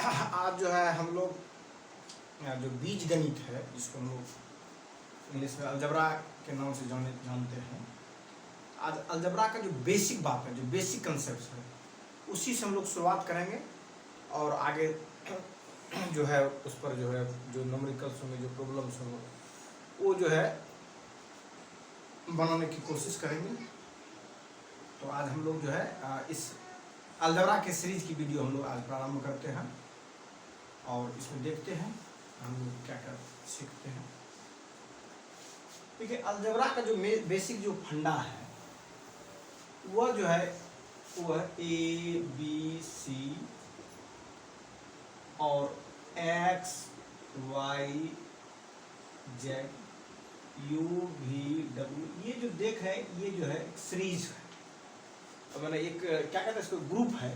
आज जो है हम लोग जो बीज गणित है जिसको हम लोग इंग्लिश में अलजबरा के नाम से जानते हैं। आज अलजबरा का जो बेसिक बात है, जो बेसिक कंसेप्ट है, उसी से हम लोग शुरुआत करेंगे और आगे जो है उस पर जो है जो न्यूमेरिकल्स में जो प्रॉब्लम्स हो वो जो है बनाने की कोशिश करेंगे। तो आज हम लोग जो है इस अलजबरा के सीरीज की वीडियो हम लोग आज प्रारंभ करते हैं और इसमें देखते हैं हम लोग क्या क्या सीखते हैं। देखिए, अलजबरा का जो बेसिक जो फंडा है वह जो है वह ए बी सी और X Y Z U V W, ये जो देख रहे हैं ये जो है सीरीज है। तो मैंने एक क्या कहते हैं इसको ग्रुप है,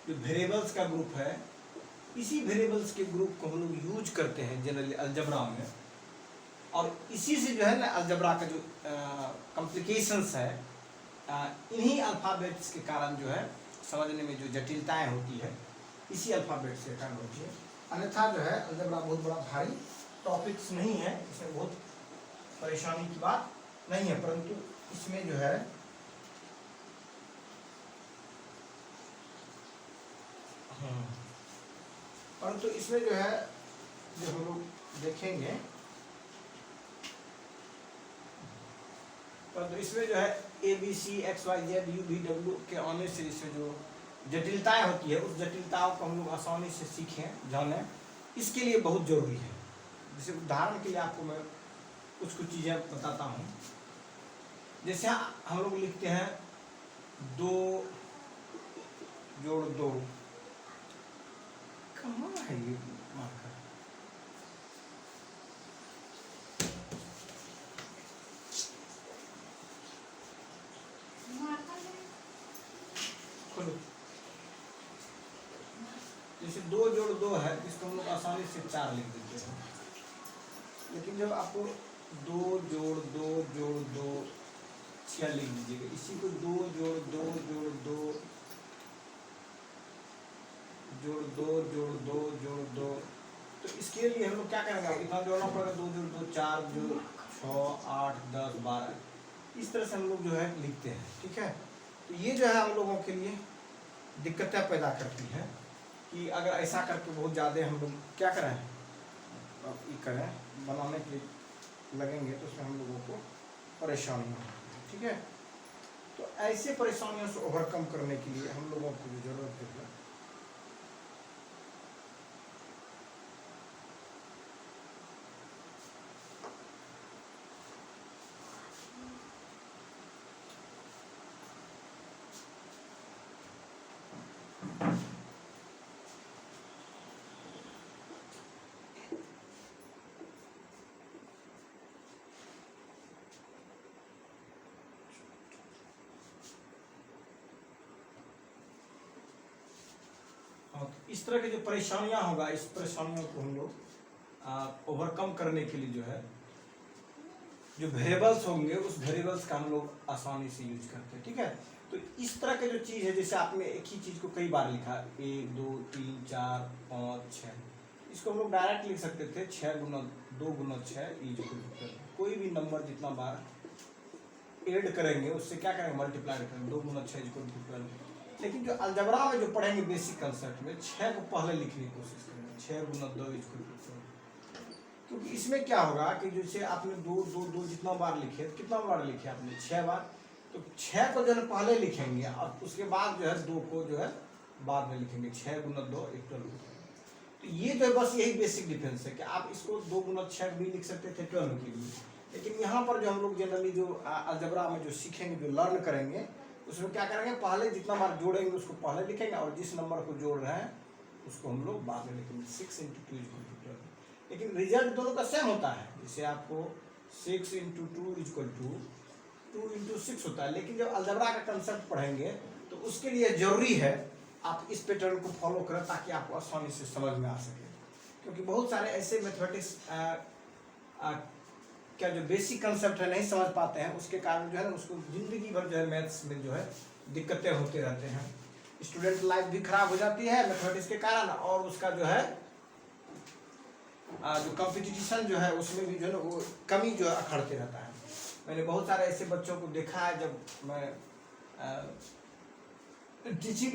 जो वेरिएबल्स का ग्रुप है। इसी वेरिएबल्स के ग्रुप को हम लोग यूज करते हैं जनरली अलजबरा में, और इसी से जो है ना अलजबरा का जो कॉम्प्लिकेशंस है इन्हीं अल्फ़ाबेट्स के कारण जो है समझने में जो जटिलताएं होती है इसी अल्फ़ाबेट से कारण होती है। अन्यथा जो है अलजबरा बहुत बड़ा भारी टॉपिक्स नहीं है, इसमें बहुत परेशानी की बात नहीं है, परंतु इसमें जो है परंतु इसमें जो है जो हम लोग देखेंगे, परंतु इसमें जो है A B C X Y Z U V W के आने से इसमें जो जटिलताएं होती है उस जटिलताओं को हम लोग आसानी से सीखें जानें, इसके लिए बहुत ज़रूरी है। जैसे उदाहरण के लिए आपको मैं कुछ चीज़ें बताता हूँ। जैसे हम लोग लिखते हैं 2 जोड़ 2, कहाँ है ये मार्कर? खोलो। जैसे 2 जोड़ 2 है, इसको हम लोग आसानी से 4 लिख देते हैं, लेकिन जब आपको 2 जोड़ 2 जोड़ 2 6 लिख दीजिएगा, इसी को 2 जोड़ 2 जोड़ 2 जोड़ 2 जोड़ 2 जोड़ 2, तो इसके लिए हम लोग क्या करेंगे, इतना जोड़ना पड़ेगा। 2 जोड़ 2 4 जोड़ 6 8 10 12, इस तरह से हम लोग जो है लिखते हैं। ठीक है, तो ये जो है हम लोगों के लिए दिक्कतें पैदा करती है कि अगर ऐसा करके बहुत ज़्यादा हम लोग क्या करें, ये करें बनाने के लगेंगे तो उसमें हम लोगों को परेशानी होगी। ठीक है, तो ऐसे परेशानियों से ओवरकम करने के लिए हम लोगों को जो जरूरत है इस तरह की जो परेशानियां होगा, इस परेशानियों को हम लोग ओवरकम करने के लिए जो है जो वेरिएबल्स होंगे उस वेरिएबल्स का हम लोग आसानी से यूज करते हैं। ठीक है, तो इस तरह के जो चीज़ है, जैसे आपने एक ही चीज़ को कई बार लिखा 1 2 3 4 5 6, इसको हम लोग डायरेक्ट लिख सकते थे 6 गुना 2 गुना 6 कोई भी नंबर जितना बार ऐड करेंगे उससे क्या करेंगे, मल्टीप्लाई करेंगे 2 गुना 6 12। लेकिन जो अलजबरा में जो पढ़ेंगे बेसिक कंसेप्ट में 6 को पहले लिखने की कोशिश करेंगे, 6 गुना 2 क्योंकि इसमें क्या होगा कि जैसे आपने 2 2 2 जितना बार लिखे, कितना बार लिखे आपने 6 बार, तो 6 को जो है पहले लिखेंगे और उसके बाद जो है 2 को जो है बाद में लिखेंगे। 6 गुना 2 12। तो ये जो है बस यही बेसिक डिफरेंस है कि आप इसको 2 गुना 6 भी लिख सकते थे 12 के लिए, लेकिन यहाँ पर जो हम लोग जनरली जो अलजबरा में जो सीखेंगे, जो लर्न करेंगे, उसमें क्या करेंगे, पहले जितना बार जोड़ेंगे उसको पहले लिखेंगे और जिस नंबर को जोड़ रहे हैं उसको हम लोग बाद में लिखेंगे। 6 × 2 = 12, लेकिन रिजल्ट दोनों का सेम होता है। जैसे आपको 6 × 2 = 2 × 6 होता है, लेकिन जब अलजबरा का कंसेप्ट पढ़ेंगे तो उसके लिए ज़रूरी है आप इस पैटर्न को फॉलो करें ताकि आपको आसानी से समझ में आ सके। क्योंकि बहुत सारे ऐसे मैथमेटिक्स क्या जो बेसिक कंसेप्ट है नहीं समझ पाते हैं, उसके कारण जो है ना उसको ज़िंदगी भर जो है मैथ्स में जो है दिक्कतें होते रहते हैं। स्टूडेंट लाइफ भी खराब हो जाती है मैथमेटिक्स के कारण, और उसका जो है जो कंपटीशन जो है उसमें भी जो है ना वो कमी जो है अखड़ते रहता है। मैंने बहुत सारे ऐसे बच्चों को देखा है, जब मैं टीचिंग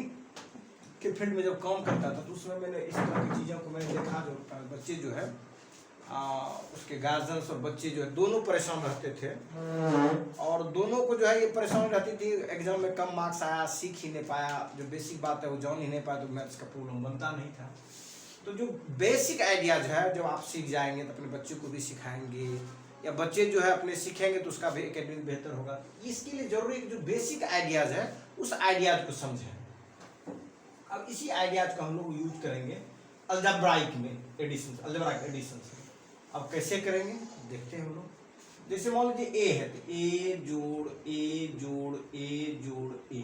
के फील्ड में जब काम करता था तो उसमें मैंने इस तरह की चीज़ों को मैंने देखा, जो बच्चे जो है उसके गार्जियंस और बच्चे जो है दोनों परेशान रहते थे, और दोनों को जो है ये परेशान रहती थी, एग्जाम में कम मार्क्स आया, सीख ही नहीं पाया, जो बेसिक बात है वो जान ही नहीं पाया, तो मैथ्स का प्रॉब्लम बनता नहीं था। तो जो बेसिक आइडियाज है जब आप सीख जाएंगे तो अपने बच्चों को भी सिखाएंगे, या बच्चे जो है अपने सीखेंगे तो उसका भी एकेडमिक बेहतर होगा। इसके लिए जरूरी है कि जो बेसिक आइडियाज है उस आइडियाज को समझें। अब इसी आइडियाज का हम लोग यूज करेंगे अलजेब्राइक में एडिशन, अलजेब्राइक एडिशन से। अब कैसे करेंगे देखते हैं हम लोग। जैसे मान लीजिए ए है तो ए जोड़ ए जोड़ ए जोड़ ए।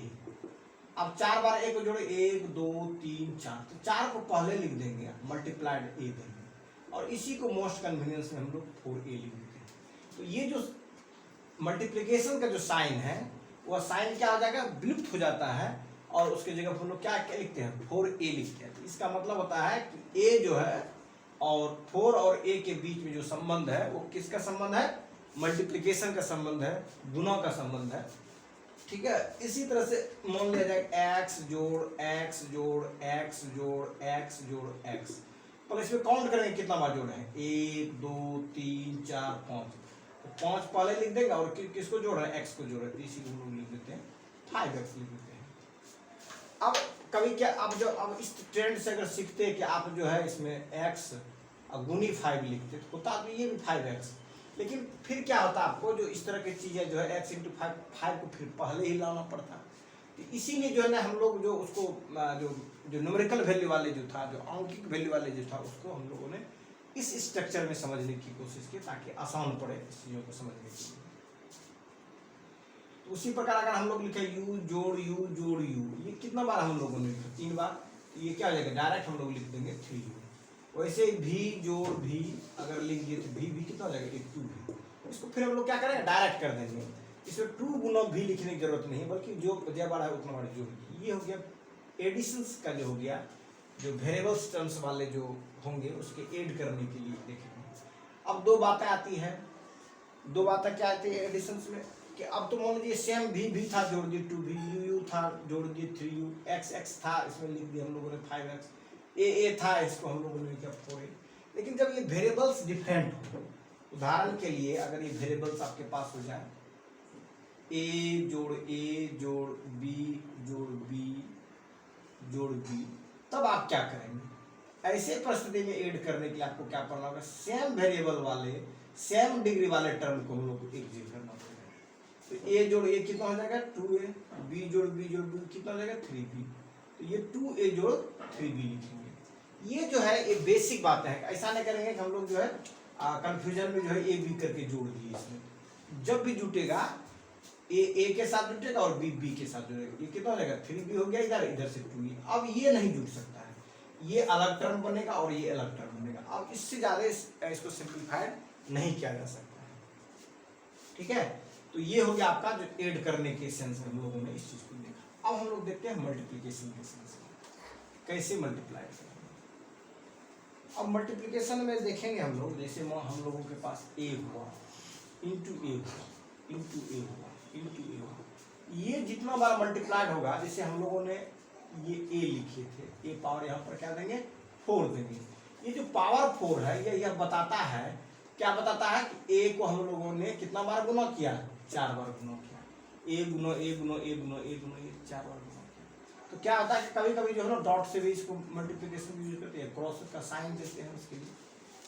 अब 4 बार ए को जोड़े, 1 2 3 4, तो 4 को पहले लिख देंगे, मल्टीप्लाइड ए देंगे, और इसी को मोस्ट कन्वीनियंस में हम लोग 4a लिख देते हैं। तो ये जो मल्टीप्लिकेशन का जो साइन है वह साइन क्या हो जाएगा, विलुप्त हो जाता है, और उसके जगह हम लोग क्या लिखते हैं, 4a लिखते हैं। तो इसका मतलब होता है कि a जो है और 4 और a के बीच में जो संबंध है वो किसका संबंध है, मल्टीप्लिकेशन का संबंध है, गुणा का संबंध है। ठीक है, इसी तरह से मान लिया जाए x जोड़ x जोड़ x जोड़ x जोड़ x, पर इसमें काउंट करेंगे कितना बार जोड़े हैं, 1 2 3 4 5, तो 5 पहले लिख देंगे, और किसको जोड़ रहे हैं, x को जोड़ रहे हैं, इसी को लोग लिख देते हैं 5x लिख देते हैं। अब कभी क्या, अब इस ट्रेंड से अगर सीखते हैं कि आप जो है इसमें x गुनी 5 लिखते तो होता तो ये भी 5x, लेकिन फिर क्या होता आपको, जो इस तरह की चीज़ें जो है x इंटू 5 को फिर पहले ही लाना पड़ता। तो इसीलिए जो है ना हम लोग जो उसको जो न्यूमेरिकल वैल्यू वाले जो था, जो आंकिक वैल्यू वाले जो था, उसको हम लोगों ने इस स्ट्रक्चर में समझने की कोशिश की ताकि आसान पड़े इस चीज़ों को समझने के लिए। तो उसी प्रकार अगर हम लोग लिखे u जोड़ u, ये कितना बार हम लोगों ने लिखा, 3 बार, ये क्या हो जाएगा, डायरेक्ट हम लोग लिख देंगे 3u। वैसे v जोड़ v अगर लिख दिए तो v कितना हो जाएगा, 2v। इसको फिर हम लोग क्या करेंगे, डायरेक्ट कर देंगे, इसमें 2 गुना v लिखने की जरूरत नहीं है, बल्कि जो बड़ा है उतना बड़ा जोड़। ये हो गया एडिशंस का, जो हो गया जो वेरिएबल्स टर्म्स वाले जो होंगे उसके ऐड करने के लिए देखेंगे। अब 2 बातें आती हैं, 2 बातें क्या आती है एडिशंस में, कि अब तो मान लीजिए सेम v था, जोड़ दिए 2v, u था, जोड़ दिए 3u, x था, इसमें लिख दिया हम लोगों ने 5x, a था, इसको हम लोगों ने किया 4a। लेकिन जब ये वेरिएबल्स डिफरेंट हो, उदाहरण के लिए अगर ये वेरिएबल्स आपके पास हो जाए a जोड़ b जोड़ b जोड़ b, तब आप क्या करेंगे, ऐसे परिस्थिति में ऐड करने के लिए आपको क्या करना होगा, सेम वेरिएबल वाले सेम डिग्री वाले टर्म को हम लोग को एक जगह करना पड़ेगा। तो a जोड़ a कितना हो जाएगा, 2a, b जोड़ b कितना हो जाएगा, 3b, तो ये 2a जोड़ 3b लिखेंगे। ये जो है ये बेसिक बात है, ऐसा नहीं करेंगे कि हम लोग जो है कंफ्यूजन में जो है ए बी करके जोड़ दिए। इसमें जब भी जुटेगा ए के साथ जुटेगा और बी के साथ जुड़ेगा, ये कितना हो जाएगा, 3b हो गया, इधर से 2e। अब ये नहीं जुट सकता है, ये अलग टर्म बनेगा और ये अलग टर्म बनेगा। अब इससे ज्यादा इसको सिंप्लीफाइड नहीं किया जा सकता है। ठीक है, तो ये हो गया आपका जो ऐड करने के सेंस में हम लोगों ने इस चीज को देखा। अब हम लोग देखते हैं मल्टीप्लीकेशन के सेंस में कैसे मल्टीप्लाई करें। अब मल्टीप्लिकेशन में देखेंगे हम लोग, जैसे हम लोगों के पास a हुआ इंटू a हुआ इंटू a हुआ इंटू a हुआ, ये जितना बार मल्टीप्लाइड होगा, जैसे हम लोगों ने ये a लिखे थे, a पावर यहाँ पर क्या देंगे 4 देंगे। ये जो पावर 4 है यह बताता है, क्या बताता है कि a को हम लोगों ने कितना बार गुना किया, 4 बार गुना किया, a Guna a Guna a Guna a गुना ये 4 बार। तो क्या होता है कि कभी कभी जो है ना डॉट से भी इसको मल्टीप्लिकेशन यूज करते हैं, क्रॉस का साइन देते हैं उसके लिए।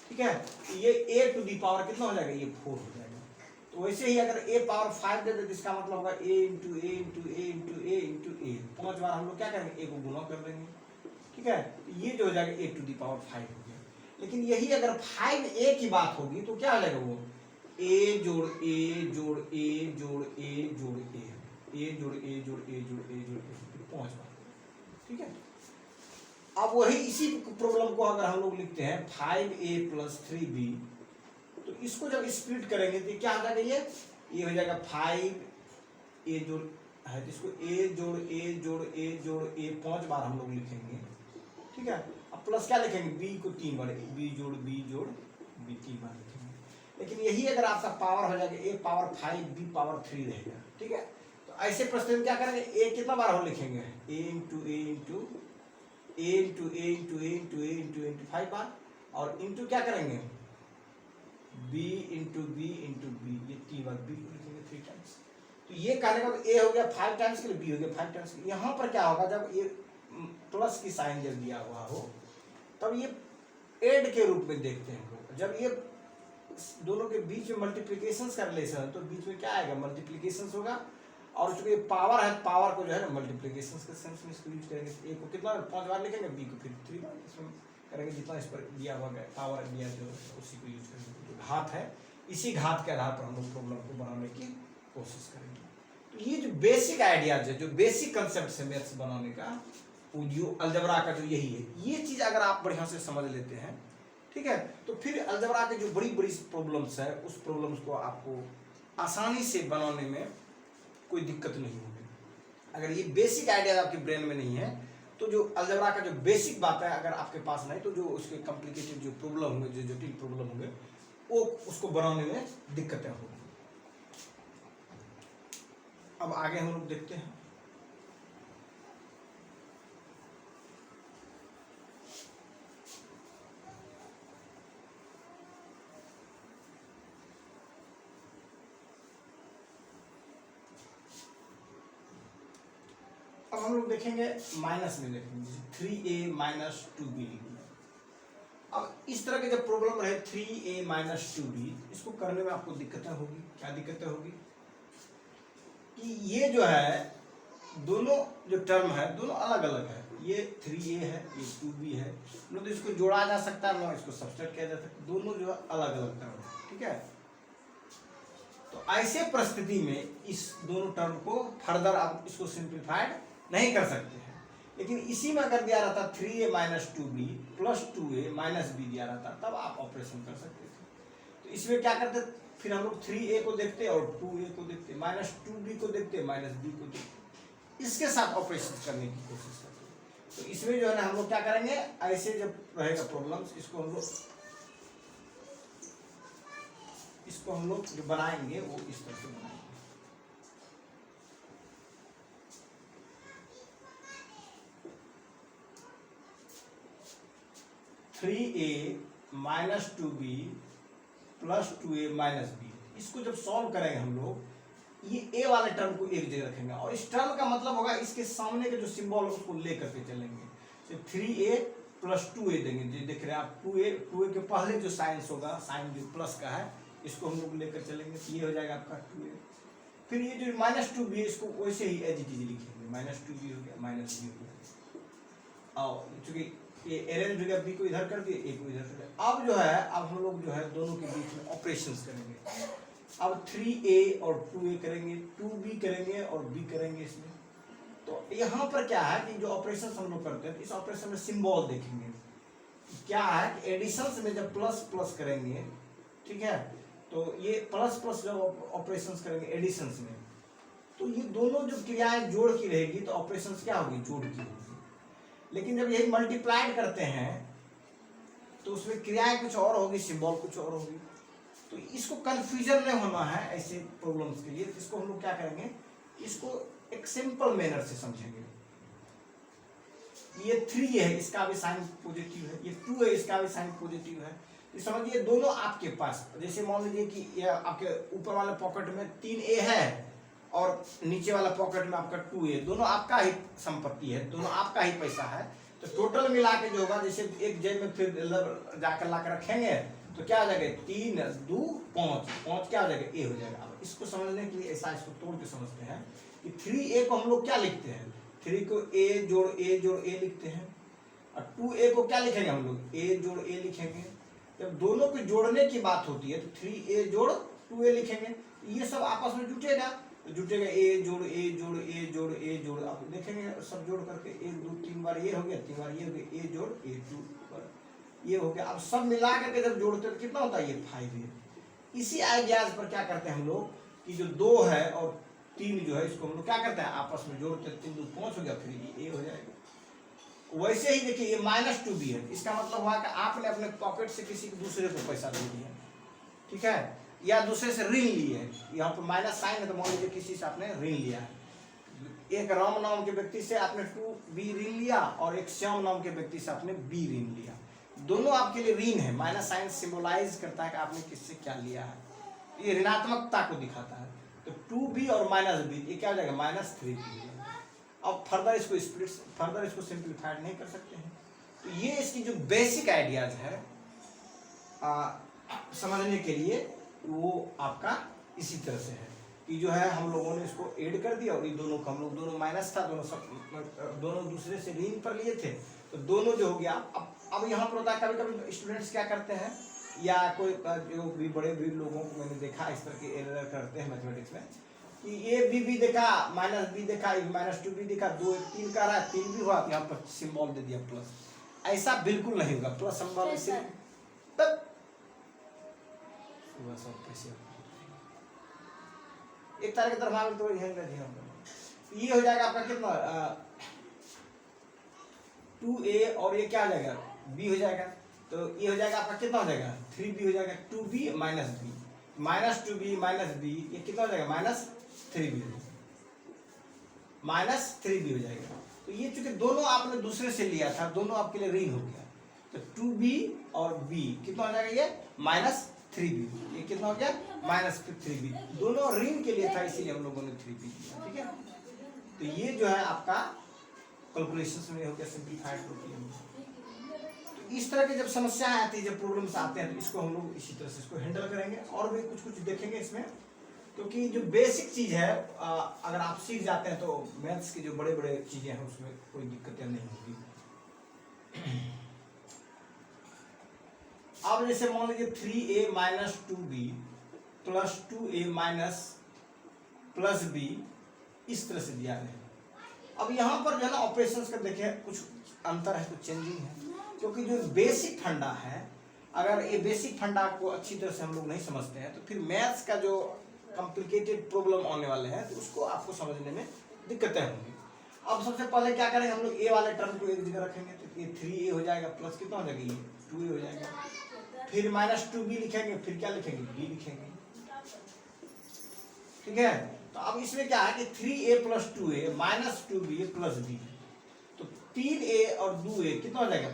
ठीक है, ये a टू दी पावर कितना हो जाएगा, ये 4 हो जाएगा। तो वैसे ही अगर a पावर 5 दे दे तो इसका मतलब होगा a into a into a into a into a, 5 बार हम लोग क्या करेंगे, a को गुना कर देंगे। ठीक है, ये जो हो जाएगा a टू दी पावर 5 हो गया। लेकिन यही अगर 5a की बात होगी तो क्या हो जाएगा, वो a जोड़ a जोड़ a जोड़ a जोड़ a जोड़ a जोड़ a जोड़ a जोड़ a 5 बार। ठीक है, अब वही इसी प्रॉब्लम को अगर हम लोग लिखते हैं 5a प्लस 3b, तो इसको जब स्प्लिट करेंगे तो क्या हो जाएगा, ये हो जाएगा 5a जोड़ है तो इसको ए जोड़ ए जोड़ ए जोड़ ए 5 बार हम लोग लिखेंगे, ठीक है। अब प्लस क्या लिखेंगे, बी को 3 बार, बी जोड़ बी जोड़ बी 3 बार लिखेंगे। लेकिन यही अगर आपका पावर हो जाएगा ए पावर 5 बी पावर 3 रहेगा, ठीक है। तो ऐसे प्रश्न में क्या करेंगे, ए कितना बार हम लिखेंगे, a into a into a into a into a into a into a into 5 बार, और इंटू क्या करेंगे, b into b into b, ये 3 बार बी को लिखेंगे 3 टाइम्स। तो ये कहने का ए हो गया 5 टाइम्स के लिए, बी हो गया 5 टाइम्स के लिए। यहाँ पर क्या होगा, जब ये प्लस की साइन जब दिया हुआ हो तब ये एड के रूप में देखते हैं हम लोग। जब ये दोनों के बीच में मल्टीप्लिकेशन का रिलेशन है तो बीच में क्या आएगा, मल्टीप्लिकेशन होगा। और चूंकि पावर है, पावर को जो है ना मल्टीप्लिकेशन के सेंस में इसको यूज करेंगे। ए को कितना 5 बार लिखेंगे, बी को फिर 3 बार इसमें करेंगे, जितना इस पर दिया हुआ पावर दिया जो उसी को यूज करेंगे। जो घात है, इसी घात के आधार पर हम लोग प्रॉब्लम को बनाने की कोशिश करेंगे। तो ये जो बेसिक आइडियाज है, जो बेसिक कंसेप्ट है मैथ्स बनाने का, वो जो अलजबरा का जो यही है, ये चीज अगर आप बढ़िया से समझ लेते हैं, ठीक है, तो फिर अलजबरा के जो बड़ी बड़ी प्रॉब्लम्स है उस प्रॉब्लम्स को आपको आसानी से बनाने में कोई दिक्कत नहीं होगी। अगर ये बेसिक आइडिया आपके ब्रेन में नहीं है तो जो अलजबरा का जो बेसिक बात है अगर आपके पास नहीं, तो जो उसके कॉम्प्लिकेटेड जो प्रॉब्लम होंगे, जो जटिल प्रॉब्लम होंगे, वो उसको बनाने में दिक्कतें होंगी। अब आगे हम लोग देखते हैं। अब हम लोग देखेंगे माइनस में, देखेंगे 3a माइनस 2b लिखना। अब इस तरह के जब प्रॉब्लम रहे 3a माइनस 2b, इसको करने में आपको दिक्कतें होगी। क्या दिक्कतें होगी कि ये जो है दोनों जो टर्म है दोनों अलग अलग है। ये 3a है, ये 2b है, न तो इसको जोड़ा जा सकता है, न इसको सब्सट्रैक्ट किया जा सकता है, दोनों जो है अलग अलग टर्म है, ठीक है। तो ऐसे परिस्थिति में इस दोनों टर्म को फर्दर आप इसको सिंप्लीफाइड नहीं कर सकते हैं। लेकिन इसी में अगर दिया रहता 3a minus 2b plus 2a minus b दिया रहता, तब आप ऑपरेशन कर सकते थे। तो इसमें क्या करते, फिर हम लोग 3a को देखते और 2a को देखते, माइनस 2b को देखते, माइनस b को देखते, इसके साथ ऑपरेशन करने की कोशिश करते। तो इसमें जो है ना हम लोग क्या करेंगे, ऐसे जब रहेगा प्रॉब्लम्स, इसको हम लोग जो बनाएंगे वो इस तरह से बनाएंगे। 3a minus 2b plus 2a minus b, इसको जब सॉल्व करेंगे हम लोग, ये a वाले टर्म को एक जगह रखेंगे और इस टर्म का मतलब होगा इसके सामने के जो सिंबल है उसको लेकर के चलेंगे। तो 3a प्लस 2a देंगे, जो देख रहे हैं आप 2a के पहले जो साइंस होगा, साइन जो प्लस का है, इसको हम लोग लेकर चलेंगे, ये हो जाएगा आपका 2a। फिर ये जो माइनस 2b है इसको वैसे ही एज इट इज लिखेंगे, माइनस 2b हो गया, माइनस b हो गया। और चूंकि ये अरेंज हो गया, b को इधर कर दिए, a को इधर कर दिया। अब जो है, अब हम लोग जो है दोनों के बीच में ऑपरेशंस करेंगे। अब 3a और 2a करेंगे, 2b करेंगे और b करेंगे इसमें। तो यहाँ पर क्या है कि जो ऑपरेशन हम लोग करते हैं, इस ऑपरेशन में सिंबल देखेंगे क्या है कि एडिशंस में जब प्लस प्लस करेंगे, ठीक है, तो ये प्लस प्लस जब ऑपरेशंस करेंगे एडिशंस में, तो ये दोनों जो क्रियाएं जोड़ की रहेगी तो ऑपरेशंस क्या होगी, जोड़ की होगी। लेकिन जब यही मल्टीप्लाइड करते हैं तो उसमें क्रियाएं कुछ और होगी, सिंबल कुछ और होगी। तो इसको कंफ्यूजन नहीं होना है ऐसे प्रॉब्लम्स के लिए। इसको हम लोग क्या करेंगे, इसको एक सिंपल मैनर से समझेंगे। ये 3 है, इसका भी साइन पॉजिटिव है, ये 2 है, इसका भी साइन पॉजिटिव है। तो समझिए दोनों आपके पास, जैसे मान लीजिए कि ये आपके ऊपर वाले पॉकेट में 3a है और नीचे वाला पॉकेट में आपका 2a, दोनों आपका ही संपत्ति है, दोनों आपका ही पैसा है। तो टोटल मिला के जो होगा, जैसे एक जेब में फिर जाकर ला कर रखेंगे तो क्या हो जाएगा, 3 2 5, 5 क्या हो जाएगा, a हो जाएगा। अब इसको समझने के लिए ऐसा इसको तोड़ के समझते हैं कि 3a को हम लोग क्या लिखते हैं, 3 को a जोड़ a लिखते हैं, और 2a को क्या लिखेंगे हम लोग, a जोड़ a लिखेंगे। जब दोनों को जोड़ने की बात होती है तो 3a जोड़ 2a लिखेंगे। ये सब आपस में जुटेगा, तो जुटेगा a जोड़ a जोड़ a जोड़ a जोड़, आप देखेंगे सब जोड़ करके 1 2 3 बार ये हो गया, 3 बार ये हो गया, a जोड़ a 2 ये हो गया। अब सब मिला करके जब जोड़ते तो कितना होता है, ये 5 है। इसी आइडियाज पर क्या करते हैं हम लोग कि जो 2 है और तीन जो है इसको हम लोग क्या करते हैं आपस में जोड़ते हैं, 3 2 5 हो गया, फिर ये हो जाएगा। वैसे ही देखिए ये -2b है, इसका मतलब हुआ कि आपने अपने पॉकेट से किसी दूसरे को पैसा दे दिया, ठीक है, या दूसरे से ऋण लिए है। यहाँ पर माइनस साइन है तो मान लीजिए किसी से आपने ऋण लिया है, एक राम नाम के व्यक्ति से आपने 2b ऋण लिया और एक श्याम नाम के व्यक्ति से आपने b ऋण लिया, दोनों आपके लिए ऋण है। माइनस साइन सिंबलाइज करता है कि आपने किससे क्या लिया है, ये ऋणात्मकता को दिखाता है। तो 2b और -b ये क्या हो जाएगा -3b। अब फर्दर इसको सिंप्लीफाइड नहीं कर सकते हैं। तो ये इसकी जो बेसिक आइडियाज है समझने के लिए वो आपका इसी तरह से है कि जो है हम लोगों ने इसको ऐड कर दिया और ये दोनों को हम लोग दोनों माइनस था, दोनों दूसरे से ऋण पर लिए थे तो दोनों जो हो गया। अब यहाँ पर होता है कभी कभी स्टूडेंट्स क्या करते हैं या कोई जो भी बड़े लोगों को मैंने देखा इस तरह के एरर करते हैं मैथमेटिक्स में कि ये b देखा -b देखा, -2b देखा, 2 1 3 का रहा, 3 भी हुआ, यहाँ पर सिंबल दे दिया प्लस। ऐसा बिल्कुल नहीं होगा, प्लस सिंबल इसे तब कैसे एक तरह की तरफ तो ये हो जाएगा आपका कितना 2a और ये क्या हो जाएगा b हो जाएगा, तो ये हो जाएगा आपका कितना हो जाएगा 3b हो जाएगा, 2b -2b -b ये कितना हो जाएगा -3b हो जाएगा। तो ये चूंकि दोनों आपने दूसरे से लिया था, दोनों आपके लिए ऋण हो गया, तो 2b और b कितना हो जाएगा ये -3b, ये कितना हो गया -3b, दोनों ऋण के लिए था इसीलिए हम लोगों ने 3b लिया, ठीक है। तो ये जो है आपका कैलकुलेशंस में हो गया सिंप्लीफाइड प्रोटीन। तो इस तरह की जब समस्याएं आती है, जब प्रॉब्लम्स आते हैं तो इसको हम लोग इसी तरह से इसको हैंडल करेंगे और भी कुछ देखेंगे इसमें, क्योंकि जो बेसिक चीज है अगर आप सीख जाते हैं तो मैथ्स की जो बड़े चीजें हैं उसमें कोई दिक्कतें नहीं होगी। अब जैसे मान लीजिए 3a - 2b + 2a + b इस तरह से दिया है। अब यहाँ पर जो है ना ऑपरेशंस का देखें कुछ अंतर है, कुछ चेंजिंग है, क्योंकि जो बेसिक फंडा है अगर ये बेसिक फंडा को अच्छी तरह से हम लोग नहीं समझते हैं तो फिर मैथ्स का जो कॉम्प्लिकेटेड प्रॉब्लम आने वाले हैं तो उसको आपको समझने में दिक्कतें होंगी। अब सबसे पहले क्या करेंगे हम लोग, ए वाले टर्म को एक जगह रखेंगे तो ये 3a हो जाएगा, प्लस कितना हो जाएगा ये 2a हो जाएगा, फिर -2b लिखेंगे, फिर क्या लिखेंगे b लिखेंगे, ठीक है। तो अब इसमें क्या है कि 3a + 2a -2b + b, तो 3a और 2a कितना हो जाएगा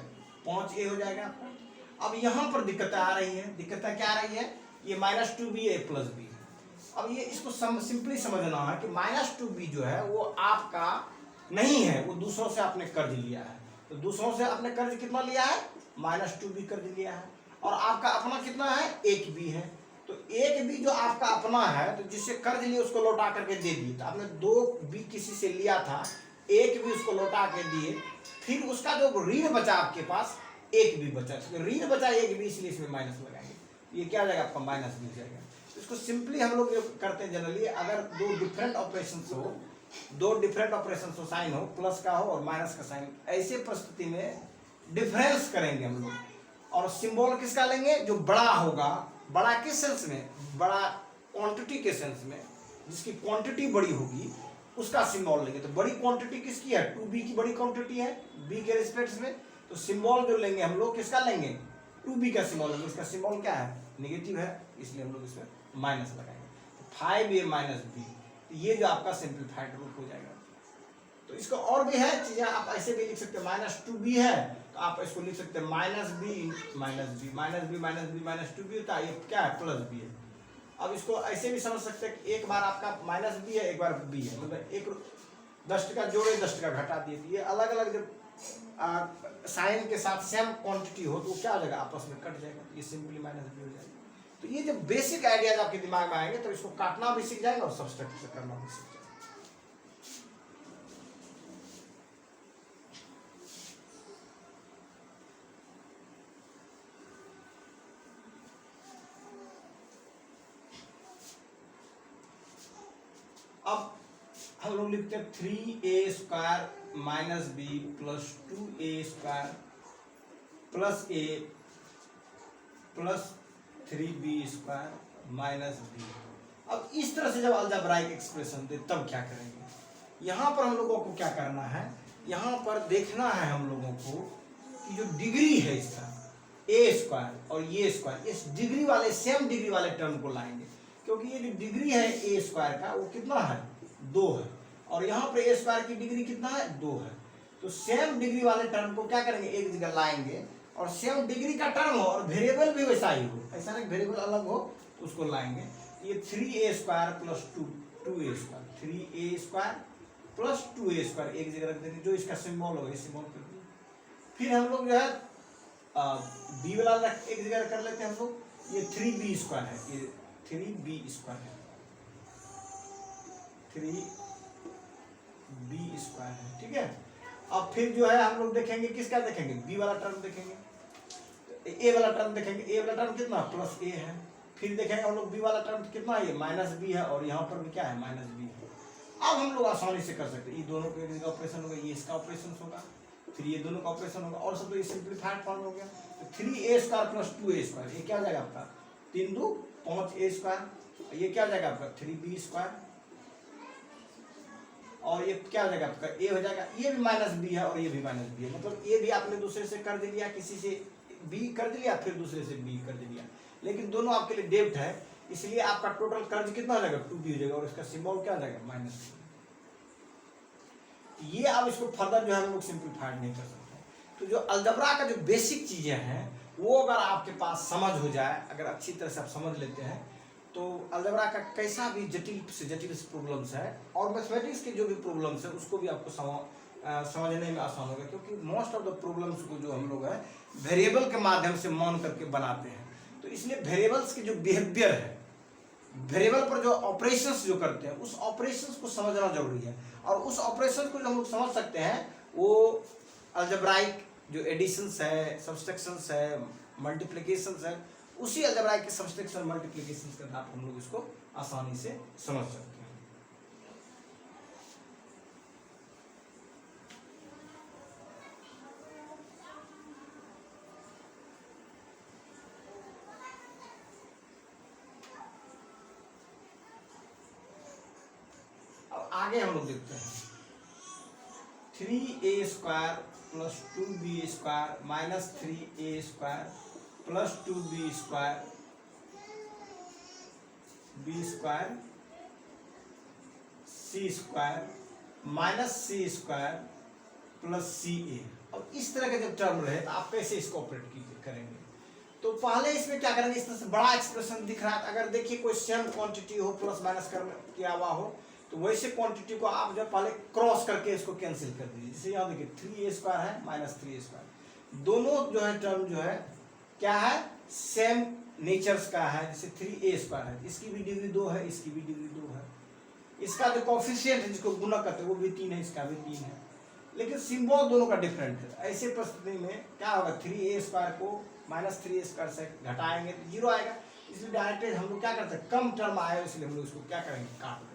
5a हो जाएगा। अब यहाँ पर दिक्कतें आ रही है, दिक्कतें क्या आ रही है, ये -2ba + b। अब ये इसको सिंपली समझना है कि -2b जो है वो आपका नहीं है, वो दूसरों से आपने कर्ज लिया है। तो दूसरों से आपने कर्ज कितना लिया है -2b कर्ज लिया है, और आपका अपना कितना है 1b है। तो 1b जो आपका अपना है तो जिससे कर्ज लिए उसको लौटा करके दे दिए, तो आपने 2b किसी से लिया था, 1b उसको लौटा के दिए, फिर उसका जो ऋण बचा आपके पास 1b बचा, ऋण बचा 1b इसलिए इसमें माइनस लगाएंगे, ये क्या हो जाएगा आपका -b हो जाएगा। इसको सिंपली हम लोग करते हैं जनरली, अगर दो डिफरेंट ऑपरेशंस हो, साइन हो, प्लस का हो और माइनस का साइन, ऐसे परिस्थिति में डिफरेंस करेंगे हम लोग, और सिंबल किसका लेंगे जो बड़ा होगा, बड़ा किस सेंस में, बड़ा क्वांटिटी के सेंस में, जिसकी क्वांटिटी बड़ी होगी उसका सिंबल लेंगे। तो बड़ी क्वांटिटी किसकी है 2b की बड़ी क्वांटिटी है b के रिस्पेक्ट में, तो सिंबल जो लेंगे हम लोग किसका लेंगे 2b का सिंबल लेंगे, इसका सिंबल क्या है नेगेटिव है, इसलिए हम लोग इसमें माइनस लगाएंगे। तो 5a - b, तो ये जो आपका सिंप्लीफाइड रूप हो जाएगा। तो इसको और भी है चीजें, आप ऐसे भी लिख सकते हैं, -2b है तो आप इसको लिख सकते हैं -b -2b होता है, ये क्या है +b है। अब इसको ऐसे भी समझ सकते हैं कि एक बार आपका -b है, एक बार b है, मतलब एक 10 टका जोड़े 10 टका घटा दिए, ये अलग अलग जब साइन के साथ सेम क्वांटिटी हो तो क्या हो जाएगा आपस में कट जाएगा, ये सिंपली -b हो जाएगा। तो ये जब बेसिक आइडियाज आपके दिमाग में आएंगे तो इसको काटना भी सीख जाएंगे और सब्सट्रैक्ट करना भी सीख जाएंगे। अब हम लोग लिखते हैं 3a² - b + 2a² + a + 3b² - b। अब इस तरह से जब अलजेब्राइक एक्सप्रेशन दे तब क्या करेंगे, यहाँ पर हम लोगों को क्या करना है, यहाँ पर देखना है हम लोगों को कि जो डिग्री है इसका ए स्क्वायर और ये स्क्वायर, इस डिग्री वाले सेम डिग्री वाले टर्म को लाएंगे, क्योंकि ये जो डिग्री है ए स्क्वायर का वो कितना है 2 है, और यहाँ पर ए स्क्वायर की डिग्री कितना है 2 है। तो सेम डिग्री वाले टर्म को क्या करेंगे एक जगह लाएंगे, और सेम डिग्री का टर्म हो और वेरिएबल भी वैसा ही हो, ऐसा नहीं वेरिएबल अलग हो उसको लाएंगे। ये 3a square plus 2a square, 3a square plus 2a square एक जगह रख देंगे, जो इसका सिंबल होगा इस सिंबल कर दिए। फिर हम लोग जो है b वाला एक जगह कर लेते हैं हम लोग, ये 3b स्क्वायर है, ये 3b स्क्वायर है, 3b स्क्वायर है, ठीक है। अब फिर जो है हम लोग देखेंगे किसका देखेंगे, b वाला टर्म देखेंगे, a वाला टर्म देखेंगे, a वाला टर्म कितना प्लस a है। फिर देखेंगे हम लोग b वाला टर्म कितना है, ये माइनस b है, और यहाँ पर भी क्या है माइनस b है। अब हम लोग आसानी से कर सकते हैं, ये दोनों का ऑपरेशन होगा, ये इसका ऑपरेशन होगा, फिर ये दोनों का ऑपरेशन होगा, और सब तो ये सिंप्लीफाइड फॉर्म हो गया। तो 3a square plus 2a square, ये क्या हो जाएगा आपका 3 2 5a स्क्वायर, ये क्या हो जाएगा आपका 3b स्क्वायर, और ये क्या हो जाएगा आपका a हो जाएगा, ये भी माइनस b है और ये भी माइनस b है, मतलब a भी आपने दूसरे से कर दिया, किसी से b कर दिया, फिर दूसरे से b कर दिया, लेकिन दोनों आपके लिए डेब्ट है, इसलिए आपका टोटल कर्ज कितना हो जाएगा 2b हो जाएगा, और इसका सिंबल क्या हो जाएगा माइनस। ये अब इसको फर्दर जो है हम लोग सिंप्लीफाइड नहीं कर सकते। तो जो अलजेब्रा का जो बेसिक चीजें हैं वो अगर आपके पास समझ हो जाए, अगर अच्छी तरह से आप समझ लेते हैं, तो अलजेब्रा का कैसा भी जटिल से जटिल प्रॉब्लम्स है और मैथमेटिक्स के जो भी प्रॉब्लम्स है उसको भी आपको समझने में आसान होगा, क्योंकि मोस्ट ऑफ द प्रॉब्लम्स को जो हम लोग है वेरिएबल के माध्यम से मान करके बनाते हैं। तो इसलिए वेरिएबल्स के जो बिहेवियर है, वेरिएबल पर जो ऑपरेशंस जो करते हैं उस ऑपरेशंस को समझना जरूरी है, और उस ऑपरेशन को जो हम लोग समझ सकते हैं वो अलजेब्राइक जो एडिशंस है, सब्सट्रैक्शंस है, मल्टीप्लिकेशंस है, उसी अलजेब्राइक के सब्सट्रैक्शन मल्टीप्लिकेशंस के द्वारा हम लोग इसको आसानी से समझ सकते हैं। अब आगे हम लोग देखते हैं 3a square plus 2b square minus 3a square plus 2b square b square c square minus c square plus ca। अब इस तरह के जब टर्म रहे तो आप कैसे इसको ऑपरेट करेंगे, तो पहले इसमें क्या करेंगे, इस तरह से बड़ा एक्सप्रेशन दिख रहा है, अगर देखिए कोई सेम क्वांटिटी हो प्लस माइनस किया हुआ हो तो वैसे क्वांटिटी को आप जब पहले क्रॉस करके इसको कैंसिल कर दीजिए। जैसे यहाँ देखिए 3a स्क्वायर है माइनस 3a स्क्वायर, दोनों जो है टर्म जो है क्या है सेम नेचर्स का है। जैसे 3a स्क्वायर है, इसकी भी डिग्री 2 है, इसकी भी डिग्री 2 है, इसका जो कोफिशिएंट है जिसको गुना करते हैं वो भी 3 है, इसका भी 3 है, लेकिन सिंबल दोनों का डिफरेंट है। ऐसे परिस्थिति में क्या होगा 3a स्क्वायर को माइनस 3a स्क्वायर से घटाएंगे तो 0 आएगा, इसलिए डायरेक्ट हम लोग क्या करते हैं कम टर्म आया इसलिए हम लोग इसको क्या करेंगे काट देंगे।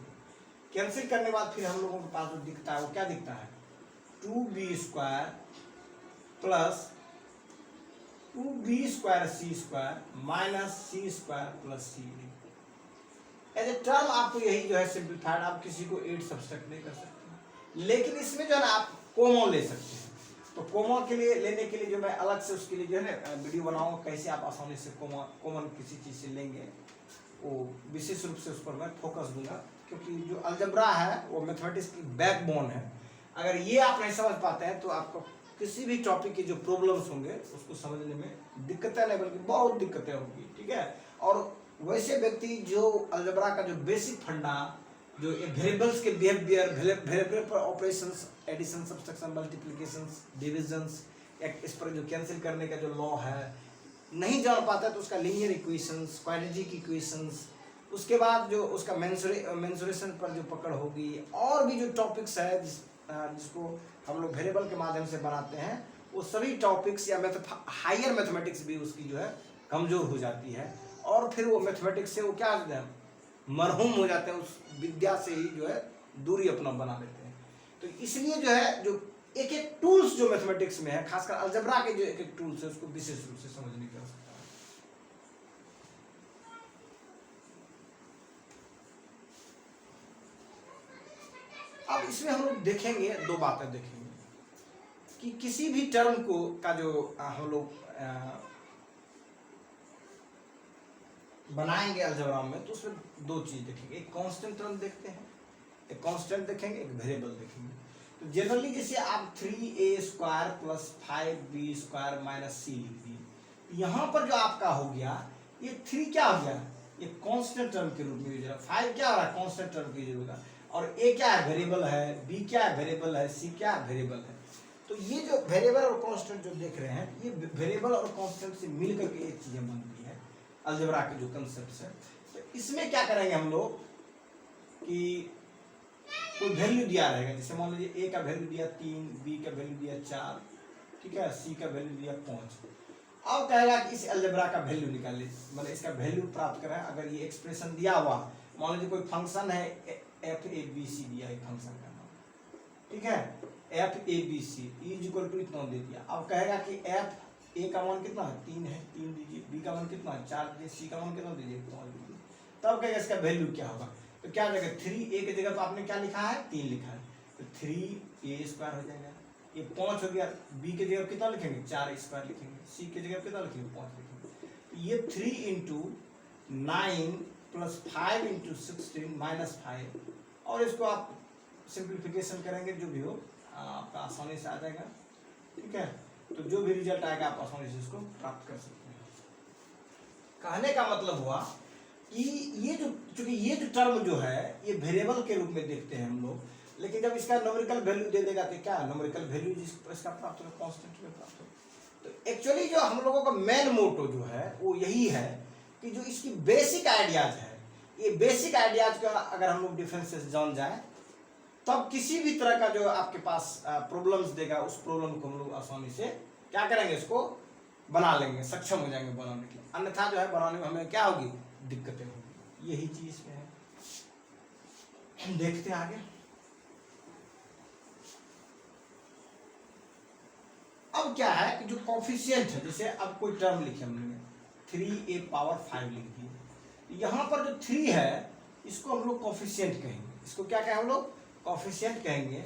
कैंसिल करने के बाद फिर हम लोगों के पास जो दिखता है वो क्या दिखता है 2b square plus 2b square c square minus c square plus c। As a term आपको यही जो है सिंप्लीफाइड, आप किसी को 8 सब्सट्रैक्ट नहीं कर सकते, लेकिन इसमें जो है ना आप कॉमन ले सकते हैं। तो कॉमन के लिए लेने के लिए जो मैं अलग से उसके लिए जो है ना वीडियो बनाऊंगा कैसे आप आसानी से कॉमन किसी चीज़ से लेंगे, वो विशेष रूप से उस पर मैं फोकस दूंगा, क्योंकि जो अलजेब्रा है वो मैथमेटिक्स की बैकबोन है। अगर ये आप नहीं समझ पाते हैं तो आपको किसी भी टॉपिक की जो प्रॉब्लम्स होंगे उसको समझने में दिक्कतें नहीं बल्कि बहुत दिक्कतें होंगी, ठीक है। और वैसे व्यक्ति जो अलजेब्रा का जो बेसिक फंडा जो वेरिएबल्स के बिहेवियर, वेरिएबल पर operations, addition, subtraction, multiplications, divisions, इस पर जो कैंसिल करने का जो लॉ है नहीं जान पाता है तो उसका लीनियर इक्वेशंस, क्वाड्रेटिक इक्वेशंस, उसके बाद जो उसका मेंसुरेशन पर जो पकड़ होगी, और भी जो टॉपिक्स है जिसको हम लोग वेरिएबल के माध्यम से बनाते हैं, वो सभी टॉपिक्स या हायर मैथमेटिक्स भी उसकी जो है कमज़ोर हो जाती है, और फिर वो मैथमेटिक्स से वो क्या हो जाता है मरहूम हो जाते हैं, उस विद्या से ही जो है दूरी अपना बना लेते हैं। तो इसलिए जो है जो एक एक टूल्स जो मैथमेटिक्स में है, खासकर अलजेब्रा के जो एक एक टूल्स है उसको विशेष रूप से समझने की आवश्यकता है। अब इसमें हम लोग देखेंगे दो बातें देखेंगे कि किसी भी टर्म को का जो हम लोग बनाएंगे अलजेब्रा में, तो उसमें दो चीज देखेंगे, एक कांस्टेंट टर्म देखते हैं, एक कांस्टेंट देखेंगे, एक वेरिएबल देखेंगे। तो जनरली जैसे आप 3a² plus 5b² minus c लिख दिए, यहाँ पर जो आपका हो गया ये 3 क्या हो गया, ये कांस्टेंट टर्म के रूप में यूज होगा, 5 क्या हो रहा है कांस्टेंट टर्म के यूज होगा, और a क्या है वेरिएबल है, b क्या है वेरिएबल है, c क्या है वेरिएबल है। तो ये जो वेरिएबल और कांस्टेंट जो देख रहे हैं, ये वेरिएबल और कांस्टेंट से मिलकर के एक चीजें बनती है अलजेब्रा के जो कंसेप्ट है। तो इसमें क्या करेंगे हम लोग कि कोई वैल्यू दिया रहेगा, जैसे मान लीजिए a का वैल्यू दिया 3, b का वैल्यू दिया 4, ठीक है, c का वैल्यू दिया 5। अब कहेगा कि इस अलजेब्रा का वैल्यू निकालिए, मतलब इसका वैल्यू प्राप्त करें। अगर ये एक्सप्रेशन दिया हुआ, मान लीजिए कोई फंक्शन है f(a)(b)(c) दिया है फंक्शन का नाम, ठीक है, f(a)(b)(c) इज इक्वल टू इतना दे दिया। अब कहेगा कि f a का मान कितना है 3 है, 3 दीजिए, b का मान कितना है 4 दीजिए, c का मान कितना दीजिए 5 दीजिए। तब कहेगा इसका वैल्यू क्या होगा, तो क्या हो जाएगा 3a की जगह तो आपने क्या लिखा है 3 लिखा है, तो 3a² हो जाएगा। ये 5 हो गया, b की जगह कितना लिखेंगे 4² लिखेंगे, c की जगह कितना लिखेंगे 5 लिखेंगे। ये 3 × 9 प्लस 5 × 16 माइनस 5, और इसको आप सिंप्लीफिकेशन करेंगे जो भी हो आपका आसानी से आ जाएगा, ठीक है। तो जो भी रिजल्ट आएगा आप आसानी से इसको प्राप्त कर सकते हैं। कहने का मतलब हुआ कि ये जो चूंकि ये जो टर्म जो है ये वेरिएबल के रूप में देखते हैं हम लोग, लेकिन जब इसका न्यूमेरिकल वैल्यू दे देगा तो क्या न्यूमेरिकल वैल्यू इसका प्राप्त होगा कांस्टेंट में प्राप्त होगा। तो एक्चुअली जो हम लोगों का मेन मोटो जो है वो यही है कि जो इसकी बेसिक आइडियाज है, ये बेसिक आइडियाज का अगर हम लोग डिफरेंसेस जान जाए, तब किसी भी तरह का जो आपके पास प्रॉब्लम्स देगा उस प्रॉब्लम को हम लोग आसानी से क्या करेंगे, इसको बना लेंगे, सक्षम हो जाएंगे बनाने के लिए। अन्यथा जो है बनाने में हमें क्या होगी, दिक्कतें होगी। यही चीज में है। देखते हैं आगे। अब क्या है कि जो कॉफिशिएंट है, जैसे अब कोई टर्म लिखे हमने 3a⁵ लिख दिए, यहाँ पर जो 3 है इसको हम लोग कॉफिशिएंट कहेंगे, इसको क्या कहें हम लोग कॉफिशिएंट कहेंगे,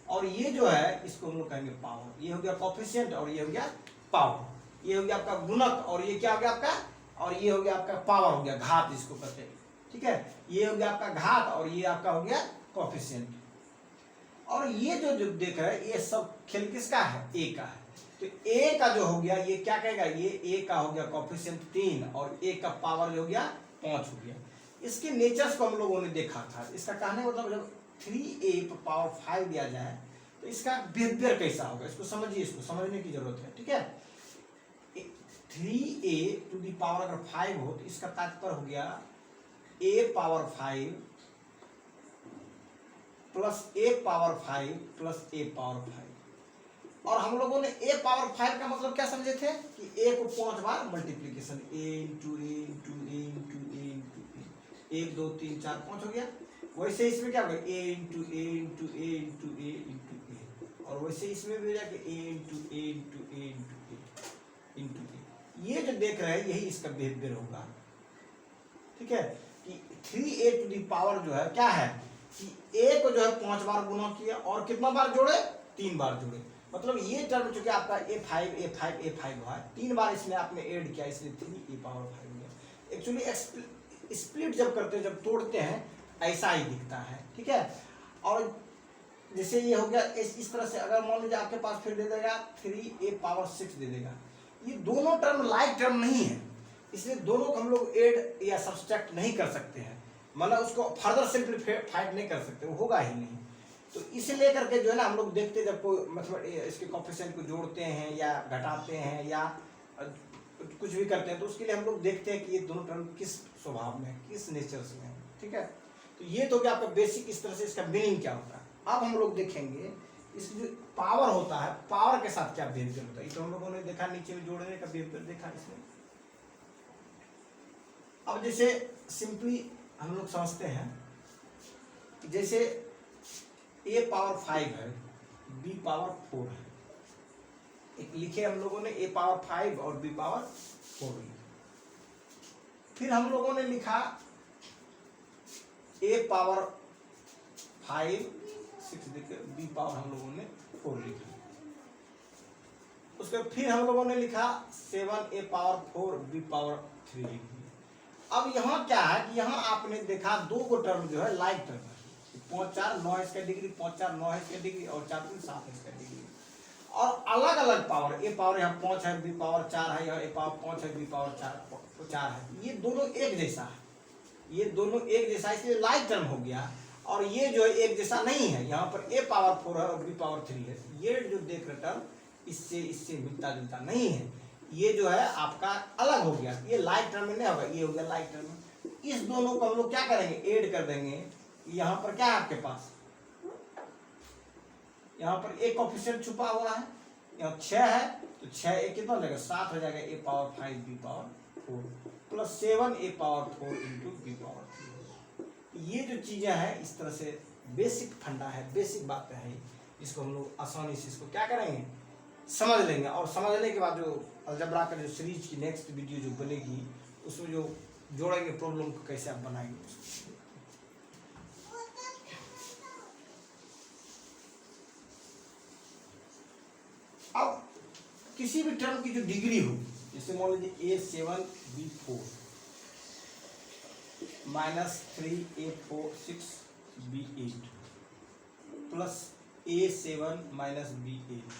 और ये जो है इसको हम लोग कहेंगे पावर। ये हो गया कॉफिशिएंट और ये हो गया पावर, ये हो गया आपका गुणक, और ये क्या हो गया आपका, और ये हो गया आपका पावर, हो गया घात जिसको कहते हैं, ठीक है। ये हो गया आपका घात और ये आपका हो गया कॉफिशिएंट। और ये जो देख रहे हैं ये सब खेल किसका है, ए का है। तो ए का जो हो गया ये क्या कहेगा, ये ए का हो गया कॉफिशिएंट 3 और ए का पावर जो हो गया 5 हो गया। इसके नेचर्स को हम लोगों ने देखा था। इसका कहने का मतलब जब 3a⁵ दिया जाए तो इसका बिहेवियर कैसा होगा, इसको समझिए, इसको समझने की जरूरत है, ठीक है। 3a⁵ अगर 5 हो तो इसका तात्पर्य हो गया a⁵ plus a⁵ plus a⁵। और हम लोगों ने a⁵ का मतलब क्या समझे थे कि a को 5 बार multiplication, a × a × a × a × a, 1 2 3 4 5 हो गया। वैसे इसमें क्या होगा a × a × a × a × a, और वैसे इसमें भी हो जाएगा a × a × a × a × a। ये जो देख रहे हैं यही इसका बिहेवियर होगा, ठीक है। कि 3a⁵ जो है क्या है कि a को जो है 5 बार गुना किया और कितना बार जोड़े, 3 बार जोड़े। मतलब ये टर्म चूंकि आपका a⁵ है, 3 बार इसमें आपने ऐड किया, इसलिए 3a⁵ हो गया। एक्चुअली स्प्लिट जब करते हैं, जब तोड़ते हैं ऐसा ही दिखता है, ठीक है। और जैसे ये हो गया इस तरह से, अगर मान लीजिए आपके पास फिर दे देगा 3a�6 दे देगा। ये दोनों टर्म लाइक टर्म नहीं है, इसलिए दोनों को हम लोग ऐड या सब्सट्रैक्ट नहीं कर सकते हैं, मतलब उसको फर्दर सिंप्लीफाइड नहीं कर सकते, वो होगा ही नहीं। तो इसे लेकर के जो है ना हम लोग देखते जब कोई मतलब इसके कॉफिशिएंट को जोड़ते हैं या घटाते हैं या कुछ भी करते हैं, तो उसके लिए हम लोग देखते हैं कि ये दोनों टर्म किस स्वभाव में, किस नेचर से है, ठीक है। तो ये तो क्या आपका बेसिक, इस तरह से इसका मीनिंग क्या होता है। अब हम लोग देखेंगे इसकी जो पावर होता है, पावर के साथ क्या बिहेवियर होता है। तो हम लोगों ने देखा नीचे में जोड़ने का बिहेवियर देखा इसमें। अब जैसे सिंपली हम लोग समझते हैं कि जैसे a⁵ है, b⁵ है, एक लिखे हम लोगों ने a⁵ और b⁵ लिखा। फिर हम लोगों ने लिखा a⁵ 6 देकर b पावर हम लोगों ने 4 लिखा। उसके फिर हम लोगों ने लिखा 7a पावर 4 b पावर 3 लिख दिया। अब यहाँ क्या है कि यहाँ आपने देखा दो गो टर्म जो है लाइक टर्म है, 5 4 9 इसका डिग्री, 5 4 9 इसका डिग्री और 4 3 7 इसका डिग्री, और अलग अलग पावर, ए पावर यहाँ 5 है, बी पावर 4 है, यहाँ ए पावर 5 है, बी पावर 4 है, ये दोनों एक जैसा है, ये दोनों एक जैसा, इसलिए लाइक टर्म हो गया। और ये जो है एक जैसा नहीं है, यहाँ पर ए पावर 4 है और बी पावर 3 है, ये जो देख रहे टर्म इससे इससे मिलता जुलता नहीं है, ये जो है आपका अलग हो गया, ये लाइक टर्म में नहीं होगा, ये हो गया लाइक टर्म। इस दोनों को हम लोग क्या करेंगे, ऐड कर देंगे। यहाँ पर क्या है आपके पास, यहाँ पर एक कोएफिशिएंट छुपा हुआ है, यहाँ 6 है तो 6 एक कितना हो जाएगा 7 हो जाएगा, ए पावर 5 बी पावर 4 प्लस 7 ए पावर 4 इंटू बी पावर 3। ये जो चीजें हैं इस तरह से बेसिक फंडा है, बेसिक बात है, इसको हम लोग आसानी से इसको क्या करेंगे समझ लेंगे। और समझने के बाद जो अलजेब्रा का जो सीरीज की नेक्स्ट वीडियो जो बनेगी उसमें जो जोड़ेंगे प्रॉब्लम को कैसे आप बनाएंगे। अब किसी भी टर्म की जो डिग्री हो, जैसे मान लीजिए A7 B4 minus 3A4 6 B8 plus A7 minus B8,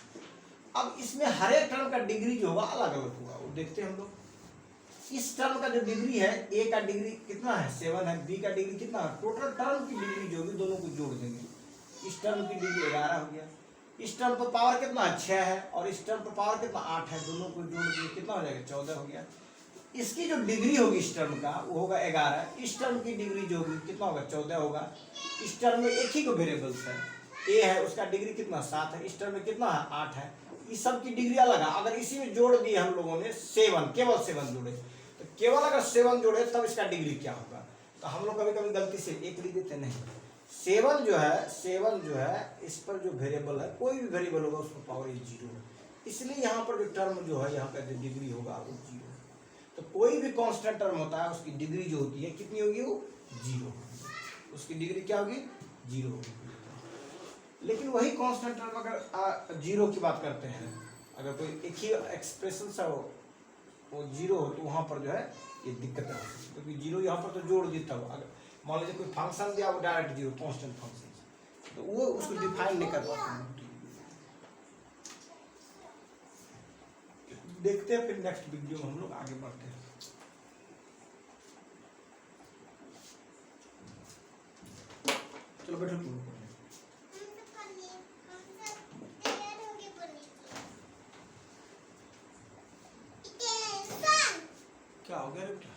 अब इसमें हर एक टर्म का डिग्री जो होगा अलग अलग होगा, वो देखते हैं हम लोग। इस टर्म का जो डिग्री है, ए का डिग्री कितना है 7 है, बी का डिग्री कितना है, टोटल टर्म की डिग्री जो होगी दोनों को जोड़ देंगे, इस टर्म की डिग्री 11 हो गया, इस टर्म पर पावर कितना है 6 है, और इस टर्म पर पावर कितना 8 है, दोनों को जोड़ दिए कितना हो जाएगा 14 हो गया। इसकी जो डिग्री होगी इस टर्म का वो होगा 11, इस टर्म की डिग्री जो होगी कितना होगा 14 होगा। इस टर्म में एक ही को वेरिएबल्स है, ए है उसका डिग्री कितना 7 है, इस टर्म में कितना है 8 है, इस सब की डिग्री अलग है। अगर इसी में जोड़ दिए हम लोगों ने 7, केवल 7 जोड़े, तो केवल अगर 7 जोड़े तब इसका डिग्री क्या होगा, तो हम लोग कभी कभी गलती से 1 लिख देते नहीं। 7 जो है इस पर जो वेरिएबल है, कोई भी वेरिएबल होगा उसमें पावर 0 है, इसलिए यहाँ पर जो टर्म जो है यहाँ का जो डिग्री होगा वो 0 है। तो कोई भी कांस्टेंट टर्म होता है उसकी डिग्री जो होती है कितनी होगी, वो 0, उसकी डिग्री क्या होगी 0 होगी। लेकिन वही कांस्टेंट टर्म अगर 0 की बात करते हैं, अगर कोई एक ही एक्सप्रेशन सा हो वो 0 हो, तो वहाँ पर जो है ये दिक्कत है, क्योंकि 0 यहाँ पर तो जोड़ देता हो। अगर मान लीजिए कोई फंक्शन दिया वो डायरेक्ट 0 कांस्टेंट फंक्शन, तो वो उसको डिफाइन नहीं कर पाते। देखते हैं फिर नेक्स्ट वीडियो में हम लोग आगे बढ़ते हैं। चलो बैठो तुम। क्या हो गया बेटा?